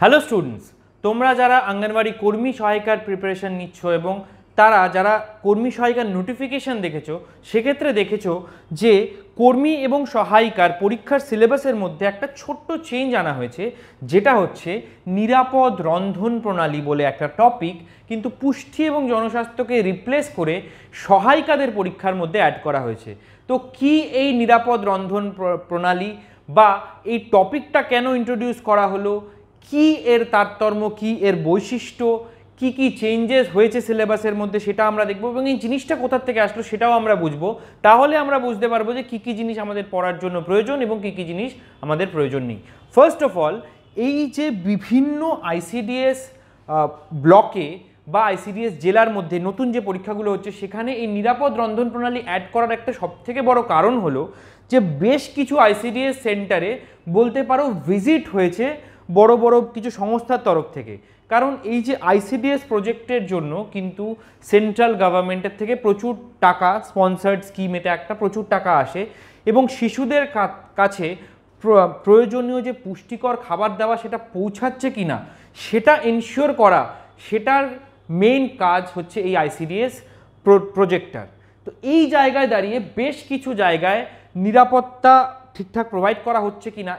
Hello students, তোমরা যারা অঙ্গনওয়াড়ি কর্মী সহায়িকার প্রিপারেশন নিচ্ছ এবং তারা যারা কর্মী সহায়িকার নোটিফিকেশান দেখেছো, সেক্ষেত্রে দেখেছো যে কর্মী এবং সহায়িকার পরীক্ষার সিলেবাসের মধ্যে একটা ছোট্ট চেঞ্জ আনা হয়েছে, যেটা হচ্ছে নিরাপদ রন্ধন প্রণালী বলে একটা টপিক কিন্তু পুষ্টি এবং জনস্বাস্থ্যকে রিপ্লেস করে সহায়িকাদের পরীক্ষার মধ্যে অ্যাড করা হয়েছে। তো কি এই নিরাপদ রন্ধন প্রণালী বা এই টপিকটা কেন ইন্ট্রোডিউস করা হলো, কি এর তারতম্য, কি এর বৈশিষ্ট্য, কি কি চেঞ্জেস হয়েছে সিলেবাসের মধ্যে, সেটা আমরা দেখব এবং এই জিনিসটা কোথা থেকে আসলো সেটাও আমরা বুঝবো। তাহলে আমরা বুঝতে পারবো যে কি কি জিনিস আমাদের পড়ার জন্য প্রয়োজন এবং কি কি জিনিস আমাদের প্রয়োজন নেই। ফার্স্ট অফ অল, এই যে বিভিন্ন আইসিডিএস ব্লকে বা আইসিডিএস জেলার মধ্যে নতুন যে পরীক্ষাগুলো হচ্ছে, সেখানে এই নিরাপদ রন্ধন প্রণালী অ্যাড করার একটা সবথেকে বড় কারণ হলো যে বেশ কিছু আইসিডিএস সেন্টারে বলতে পারো ভিজিট হয়েছে বড় বড় কিছু সংস্থার তরফ থেকে। কারণ এই যে আইসিডিএস প্রজেক্টের জন্য কিন্তু সেন্ট্রাল গভর্নমেন্টের থেকে প্রচুর টাকা, স্পন্সার্ড স্কিম, এটা একটা প্রচুর টাকা আসে এবং শিশুদের কাছে প্রয়োজনীয় যে পুষ্টিকর খাবার দেওয়া সেটা পৌঁছাচ্ছে কি না সেটা এনশিওর করা, সেটার মেইন কাজ হচ্ছে এই আইসিডিএস প্রজেক্টটার। তো এই জায়গায় দাঁড়িয়ে বেশ কিছু জায়গায় নিরাপত্তা ঠিকঠাক প্রোভাইড করা হচ্ছে কিনা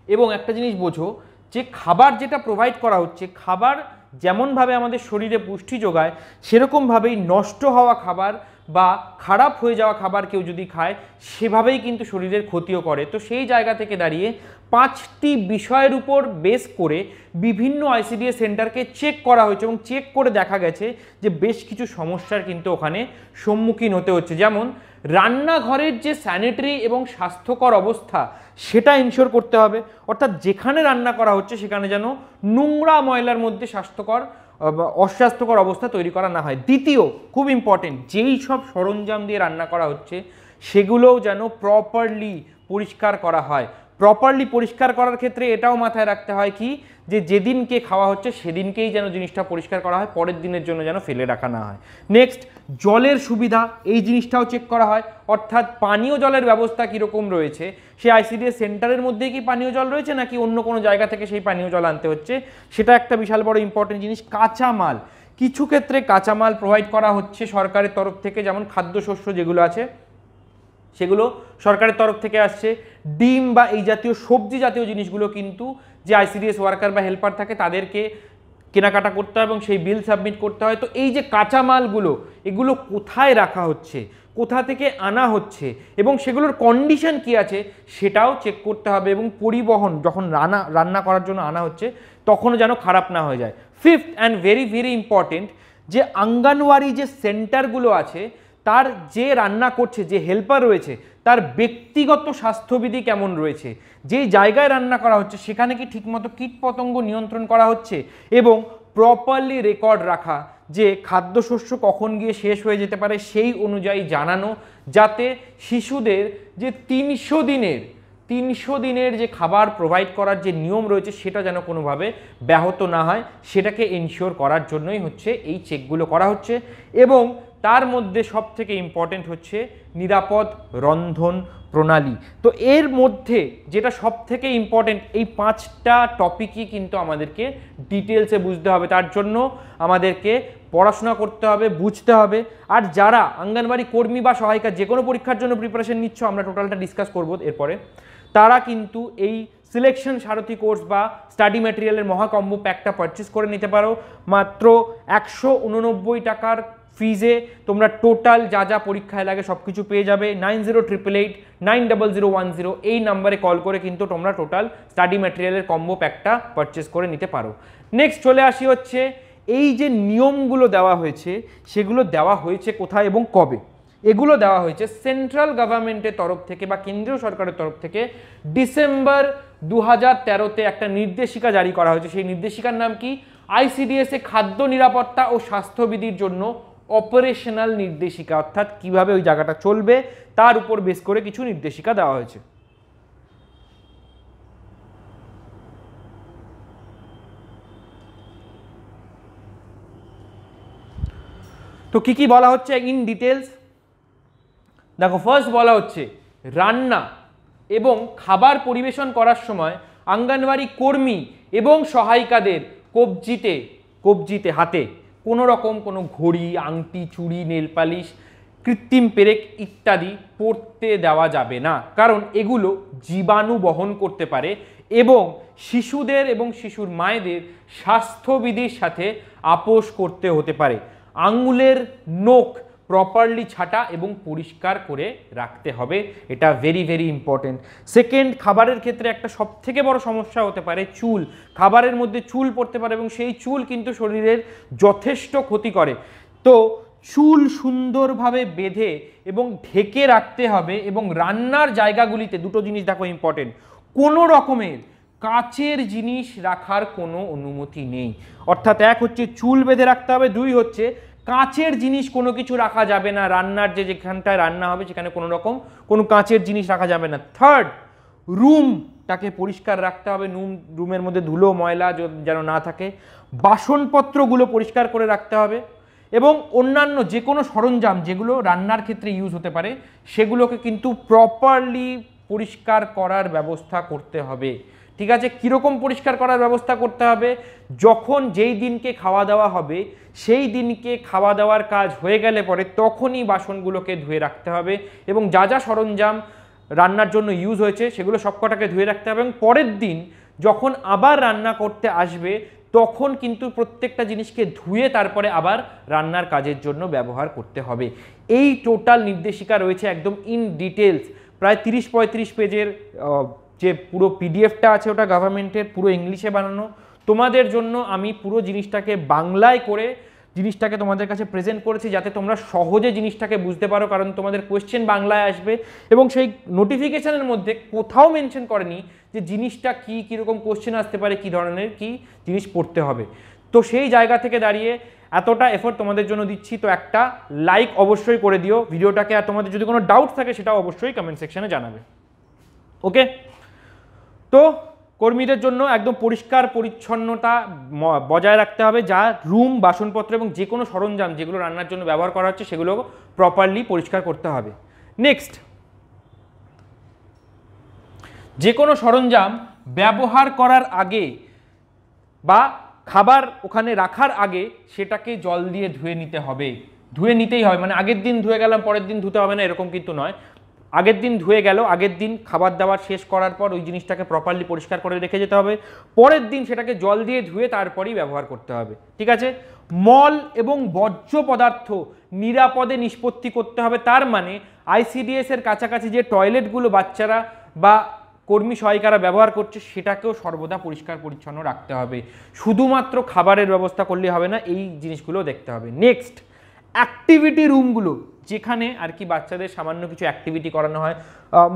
এবং একটা জিনিস বোঝো যে খাবার যেটা প্রোভাইড করা হচ্ছে, খাবার যেমনভাবে আমাদের শরীরে পুষ্টি যোগায়, সেরকমভাবেই নষ্ট হওয়া খাবার বা খারাপ হয়ে যাওয়া খাবার কেউ যদি খায় সেভাবেই কিন্তু শরীরের ক্ষতিও করে। তো সেই জায়গা থেকে দাঁড়িয়ে 5টি বিষয়ের উপর বেস করে বিভিন্ন আইসিডিএস সেন্টারকে চেক করা হয়েছে এবং চেক করে দেখা গেছে যে বেশ কিছু সমস্যার কিন্তু ওখানে সম্মুখীন হতে হচ্ছে। যেমন রান্নাঘরের যে স্যানিটারি এবং স্বাস্থ্যকর অবস্থা সেটা ইনশিওর করতে হবে, অর্থাৎ যেখানে রান্না করা হচ্ছে সেখানে যেন নোংরা ময়লার মধ্যে অস্বাস্থ্যকর অবস্থা তৈরি করা না হয়। দ্বিতীয়, খুব ইম্পর্টেন্ট, যেই সব সরঞ্জাম দিয়ে রান্না করা হচ্ছে সেগুলোও যেন প্রপারলি পরিষ্কার করা হয়। প্রপারলি পরিষ্কার করার ক্ষেত্রে এটাও মাথায় রাখতে হয় কি, যে যেদিনকে খাওয়া হচ্ছে সেদিনকেই যেন জিনিসটা পরিষ্কার করা হয়, পরের দিনের জন্য যেন ফেলে রাখা না হয়। নেক্সট, জলের সুবিধা, এই জিনিসটাও চেক করা হয়, অর্থাৎ পানীয় জলের ব্যবস্থা কীরকম রয়েছে, সেই আইসিডিএস সেন্টারের মধ্যেই কি পানীয় জল রয়েছে নাকি অন্য কোনো জায়গা থেকে সেই পানীয় জল আনতে হচ্ছে, সেটা একটা বিশাল বড় ইম্পর্টেন্ট জিনিস। কাঁচামাল, কিছু ক্ষেত্রে কাঁচামাল প্রোভাইড করা হচ্ছে সরকারের তরফ থেকে, যেমন খাদ্যশস্য যেগুলো আছে সেগুলো সরকারের তরফ থেকে আসছে। ডিম বা এই জাতীয় সবজি জাতীয় জিনিসগুলো কিন্তু যে আইসিডিএস ওয়ার্কার বা হেল্পার থাকে তাদেরকে কেনাকাটা করতে হয় এবং সেই বিল সাবমিট করতে হয়। তো এই যে কাঁচামালগুলো, এগুলো কোথায় রাখা হচ্ছে, কোথা থেকে আনা হচ্ছে এবং সেগুলোর কন্ডিশন কি আছে সেটাও চেক করতে হবে এবং পরিবহন যখন রান্না করার জন্য আনা হচ্ছে তখনও যেন খারাপ না হয়ে যায়। Fifth and very very important, যে অঙ্গনওয়াড়ি যে সেন্টারগুলো আছে তার যে রান্না করছে, যে হেল্পার রয়েছে, তার ব্যক্তিগত স্বাস্থ্যবিধি কেমন রয়েছে, যেই জায়গায় রান্না করা হচ্ছে সেখানে কি ঠিকমতো কীটপতঙ্গ নিয়ন্ত্রণ করা হচ্ছে এবং প্রপারলি রেকর্ড রাখা, যে খাদ্যশস্য কখন গিয়ে শেষ হয়ে যেতে পারে সেই অনুযায়ী জানানো, যাতে শিশুদের যে 300 দিনের যে খাবার প্রোভাইড করার যে নিয়ম রয়েছে সেটা যেন কোনোভাবে ব্যাহত না হয়, সেটাকে এনশিওর করার জন্যই হচ্ছে এই চেকগুলো করা হচ্ছে। এবং তার মধ্যে সবথেকে ইম্পর্টেন্ট হচ্ছে নিরাপদ রন্ধন প্রণালী। তো এর মধ্যে যেটা সবথেকে ইম্পর্টেন্ট, এই 5টা টপিকই কিন্তু আমাদেরকে ডিটেলসে বুঝতে হবে, তার জন্য আমাদেরকে পড়াশোনা করতে হবে, বুঝতে হবে। আর যারা অঙ্গনওয়াড়ি কর্মী বা সহায়িকা যে কোনো পরীক্ষার জন্য প্রিপারেশন নিচ্ছ, আমরা টোটালটা ডিসকাস করবো এরপরে, তারা কিন্তু এই সিলেকশন সারথি কোর্স বা স্টাডি ম্যাটেরিয়ালের মহাকম্বো প্যাকটা পারচেস করে নিতে পারো। মাত্র 189 টাকার ফিজে তোমরা টোটাল যা যা পরীক্ষায় লাগে সব কিছু পেয়ে যাবে। 9088890010 এই নাম্বারে কল করে কিন্তু তোমরা টোটাল স্টাডি ম্যাটেরিয়ালের কম্বো প্যাকটা পারচেস করে নিতে পারো। নেক্সট চলে আসি হচ্ছে এই যে নিয়মগুলো দেওয়া হয়েছে সেগুলো দেওয়া হয়েছে কোথায় এবং কবে। এগুলো দেওয়া হয়েছে সেন্ট্রাল গভর্নমেন্টের তরফ থেকে বা কেন্দ্রীয় সরকারের তরফ থেকে ডিসেম্বর 2013-তে একটা নির্দেশিকা জারি করা হয়েছে। সেই নির্দেশিকার নাম কি, আইসিডিএস-এ খাদ্য নিরাপত্তা ও স্বাস্থ্যবিধির জন্য অপারেশনাল নির্দেশিকা, অর্থাৎ কিভাবে ওই জায়গাটা চলবে তার উপর বেস করে কিছু নির্দেশিকা দেওয়া হয়েছে। তো কি কি বলা হচ্ছে ইন ডিটেলস দেখো। ফার্স্ট বলা হচ্ছে রান্না এবং খাবার পরিবেশন করার সময় আঙ্গনওয়াড়ি কর্মী এবং সহায়িকাদের কবজিতে হাতে কোনো রকম কোনো ঘড়ি, আংটি, চুড়ি, নেল পালিশ, কৃত্রিম পেরেক ইত্যাদি পরতে দেওয়া যাবে না, কারণ এগুলো জীবাণু বহন করতে পারে এবং শিশুদের এবং শিশুর মায়েদের স্বাস্থ্যবিধির সাথে আপোষ করতে হতে পারে। আঙুলের নখ প্রপারলি ছাটা এবং পরিষ্কার করে রাখতে হবে, এটা ভেরি ভেরি ইম্পর্টেন্ট। সেকেন্ড, খাবারের ক্ষেত্রে একটা সবথেকে বড় সমস্যা হতে পারে চুল। খাবারের মধ্যে চুল পড়তে পারে এবং সেই চুল কিন্তু শরীরের যথেষ্ট ক্ষতি করে। তো চুল সুন্দরভাবে বেঁধে এবং ঢেকে রাখতে হবে এবং রান্নার জায়গাগুলিতে দুটো জিনিস দেখো ইম্পর্টেন্ট, কোনো রকমের কাচের জিনিস রাখার কোনো অনুমতি নেই। অর্থাৎ এক হচ্ছে চুল বেঁধে রাখতে হবে, দুই হচ্ছে কাচের জিনিস কোনো কিছু রাখা যাবে না, রান্নার যেখানটায় রান্না হবে সেখানে কোনো রকম কোনো কাচের জিনিস রাখা যাবে না। থার্ড, রুমটাকে পরিষ্কার রাখতে হবে, রুমের মধ্যে ধুলো ময়লা যেন না থাকে। বাসনপত্রগুলো পরিষ্কার করে রাখতে হবে এবং অন্যান্য যে কোনো সরঞ্জাম যেগুলো রান্নার ক্ষেত্রে ইউজ হতে পারে সেগুলোকে কিন্তু প্রপারলি পরিষ্কার করার ব্যবস্থা করতে হবে। ঠিক আছে, কীরকম পরিষ্কার করার ব্যবস্থা করতে হবে? যখন যেই দিনকে খাওয়া দাওয়া হবে সেই দিনকে খাওয়া দাওয়ার কাজ হয়ে গেলে পরে তখনই বাসনগুলোকে ধুয়ে রাখতে হবে এবং যা যা সরঞ্জাম রান্নার জন্য ইউজ হয়েছে সেগুলো সবকটাকে ধুয়ে রাখতে হবে এবং পরের দিন যখন আবার রান্না করতে আসবে তখন কিন্তু প্রত্যেকটা জিনিসকে ধুয়ে তারপরে আবার রান্নার কাজের জন্য ব্যবহার করতে হবে। এই টোটাল নির্দেশিকা রয়েছে একদম ইন ডিটেলস, প্রায় 30-35 পেজের যে পুরো পিডিএফটা আছে ওটা গভর্নমেন্টের পুরো ইংলিশে বানানো। তোমাদের জন্য আমি পুরো জিনিসটাকে বাংলায় করে জিনিসটাকে তোমাদের কাছে প্রেজেন্ট করেছি যাতে তোমরা সহজে জিনিসটাকে বুঝতে পারো, কারণ তোমাদের কোয়েশ্চেন বাংলায় আসবে এবং সেই নোটিফিকেশনের মধ্যে কোথাও মেনশন করেনি যে জিনিসটা কী কীরকম কোয়েশ্চেন আসতে পারে, কী ধরনের কী জিনিস পড়তে হবে। তো সেই জায়গা থেকে দাঁড়িয়ে এতটা এফোর্ট তোমাদের জন্য দিচ্ছি, তো একটা লাইক অবশ্যই করে দিও ভিডিওটাকে, আর তোমাদের যদি কোনো ডাউট থাকে সেটাও অবশ্যই কমেন্ট সেকশনে জানাবে। ওকে, তো কর্মীদের জন্য একদম পরিষ্কার পরিচ্ছন্নতা বজায় রাখতে হবে, যা রুম, বাসনপত্র এবং যে কোনো সরঞ্জাম যেগুলো রান্নার জন্য ব্যবহার করা হচ্ছে সেগুলো প্রপারলি পরিষ্কার করতে হবে। নেক্সট, যে কোনো সরঞ্জাম ব্যবহার করার আগে বা খাবার ওখানে রাখার আগে সেটাকে জল দিয়ে ধুয়ে নিতে হবে, ধুয়ে নিতেই হবে। মানে আগের দিন ধুয়ে গেলাম পরের দিন ধুতে হবে না এরকম কিন্তু নয়, আগের দিন ধুয়ে গেল, আগের দিন খাবার দাবার শেষ করার পর ওই জিনিসটাকে প্রপারলি পরিষ্কার করে রেখে যেতে হবে, পরের দিন সেটাকে জল দিয়ে ধুয়ে তারপরেই ব্যবহার করতে হবে। ঠিক আছে, মল এবং বর্জ্য পদার্থ নিরাপদে নিষ্পত্তি করতে হবে, তার মানে আইসিডিএস এর কাছাকাছি যে টয়লেটগুলো বাচ্চারা বা কর্মী সহায়িকারা ব্যবহার করছে সেটাকেও সর্বদা পরিষ্কার পরিচ্ছন্ন রাখতে হবে। শুধুমাত্র খাবারের ব্যবস্থা করলে হবে না, এই জিনিসগুলো দেখতে হবে। নেক্সট, অ্যাক্টিভিটি রুমগুলো, যেখানে আর কি বাচ্চাদের সামান্য কিছু অ্যাক্টিভিটি করানো হয়,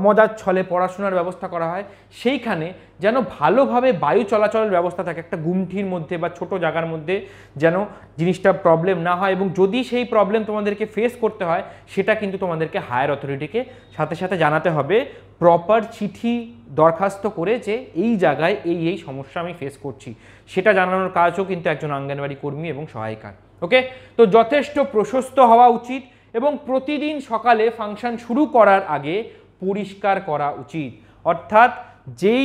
মজার ছলে পড়াশোনার ব্যবস্থা করা হয়, সেইখানে যেন ভালোভাবে বায়ু চলাচলের ব্যবস্থা থাকে, একটা গুমঠির মধ্যে বা ছোট জায়গার মধ্যে যেন জিনিসটা প্রবলেম না হয়, এবং যদি সেই প্রবলেম তোমাদেরকে ফেস করতে হয় সেটা কিন্তু তোমাদেরকে হায়ার অথরিটিকে সাথে সাথে জানাতে হবে, প্রপার চিঠি দরখাস্ত করে যে এই জায়গায় এই সমস্যা আমি ফেস করছি, সেটা জানানোর কাজও কিন্তু একজন অঙ্গনওয়াড়ি কর্মী এবং সহায়িকার। ওকে, তো যথেষ্ট প্রশস্ত হওয়া উচিত এবং প্রতিদিন সকালে ফাংশন শুরু করার আগে পরিষ্কার করা উচিত। অর্থাৎ যেই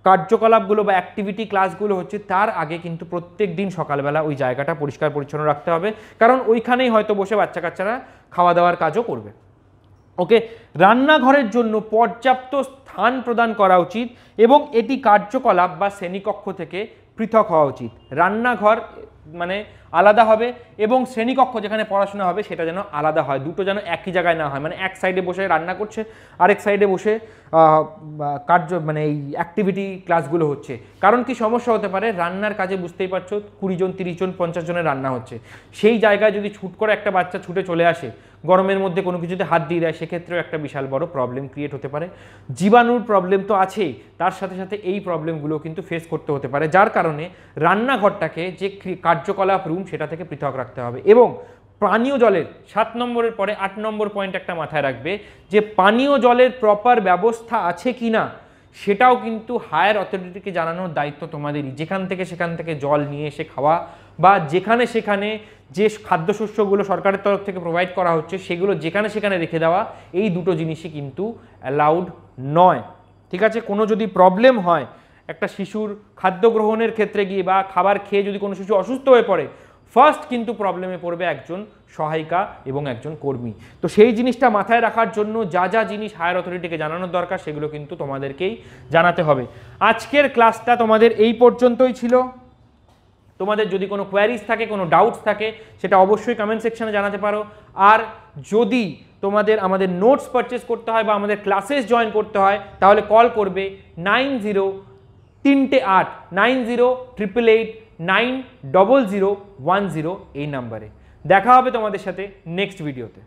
কার্যকলাপগুলো বা অ্যাক্টিভিটি ক্লাসগুলো হচ্ছে তার আগে কিন্তু প্রত্যেক দিন সকালবেলা ওই জায়গাটা পরিষ্কার পরিচ্ছন্ন রাখতে হবে, কারণ ওইখানেই হয়তো বসে বাচ্চা কাচ্চারা খাওয়া দাওয়ার কাজও করবে। ওকে, রান্নাঘরের জন্য পর্যাপ্ত স্থান প্রদান করা উচিত এবং এটি কার্যকলাপ বা শ্রেণীকক্ষ থেকে পৃথক হওয়া উচিত। রান্নাঘর মানে আলাদা হবে এবং শ্রেণীকক্ষ যেখানে পড়াশোনা হবে সেটা যেন আলাদা হয়, দুটো যেন একই জায়গায় না হয়, মানে এক সাইডে বসে রান্না করছে আরেক সাইডে বসে মানে এই অ্যাক্টিভিটি ক্লাসগুলো হচ্ছে। কারণ কি সমস্যা হতে পারে, রান্নার কাজে বুঝতেই পারছো 20 জন 30 জন 50 জনের রান্না হচ্ছে, সেই জায়গায় যদি ছুট করে একটা বাচ্চা ছুটে চলে আসে, গরমের মধ্যে কোনো কিছুতে হাত দিয়ে দেয়, সেক্ষেত্রেও একটা বিশাল বড় প্রবলেম ক্রিয়েট হতে পারে। জীবাণুর প্রবলেম তো আছেই, তার সাথে সাথে এই প্রবলেমগুলো কিন্তু ফেস করতে হতে পারে, যার কারণে রান্নাঘরটাকে যে কার্যকলাপ রুম সেটা থেকে পৃথক রাখতে হবে। এবং পানীয় জলের 7 নম্বরের পরে 8 নম্বর পয়েন্ট একটা মাথায় রাখবে যে পানীয় জলের প্রপার ব্যবস্থা আছে কি না সেটাও কিন্তু হায়ার অথরিটিকে জানানোর দায়িত্ব তোমাদেরই। যেখান থেকে সেখান থেকে জল নিয়ে এসে খাওয়া বা যেখানে সেখানে যে খাদ্যশস্যগুলো সরকারের তরফ থেকে প্রোভাইড করা হচ্ছে সেগুলো যেখানে সেখানে রেখে দেওয়া, এই দুটো জিনিসই কিন্তু অ্যালাউড নয়। ঠিক আছে, কোনো যদি প্রবলেম হয় একটা শিশুর খাদ্য গ্রহণের ক্ষেত্রে গিয়ে বা খাবার খেয়ে যদি কোনো শিশু অসুস্থ হয়ে পড়ে, ফার্স্ট কিন্তু প্রবলেমে পড়বে একজন সহায়িকা এবং একজন কর্মী। তো সেই জিনিসটা মাথায় রাখার জন্য যা যা জিনিস হায়ার অথরিটিকে জানানোর দরকার সেগুলো কিন্তু তোমাদেরকেই জানাতে হবে। আজকের ক্লাসটা তোমাদের এই পর্যন্তই ছিল। তোমাদের যদি কোনো কোয়ারিজ থাকে, কোনো ডাউটস থাকে, সেটা অবশ্যই কমেন্ট সেকশনে জানাতে পারো। আর যদি তোমাদের আমাদের নোটস পারচেস করতে হয় বা আমাদের ক্লাসেস জয়েন করতে হয়, তাহলে কল করবে 9038890888901010 এই নাম্বারে। দেখা হবে তোমাদের সাথে নেক্সট ভিডিওতে।